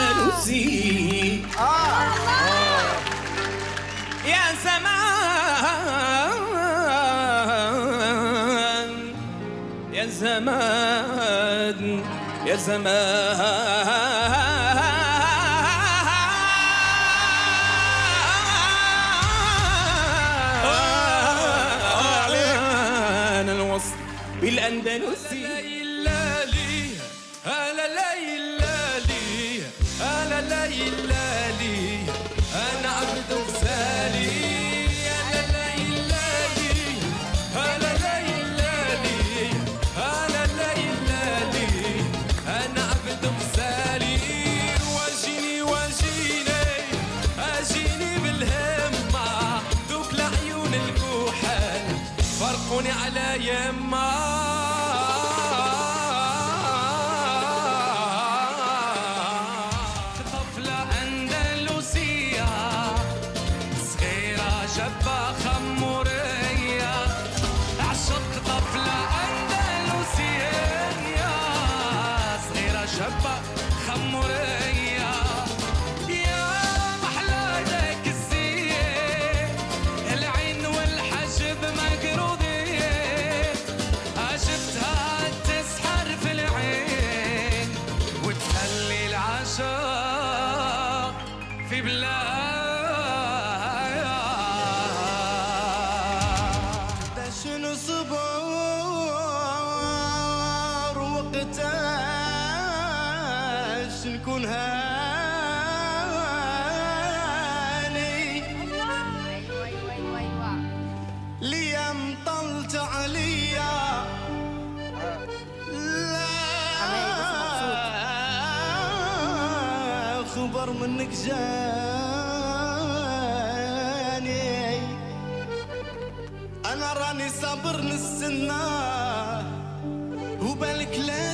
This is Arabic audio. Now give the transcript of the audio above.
الأندلسي يا زمان يا زمان يا زمان الوصل بالأندلسي أنا عبد غزالي يا ليلالي هلا ليلالي هلا ليلالي أنا عبد غزالي واجيني بالهمة دوك العيون الكحل فرقوني على يما شابة خمورية عشق طفلة أندلسية صغيرة شابة خمورية يا محلى داك الزين العين والحجب مقروضين شفتها تسحر في العين وتخلي العشاق في بلاد صبر وقتاش نكون هاني ليام طلت عليا لا خبر منك جاني أنا راني صابر نستنى وبالك لا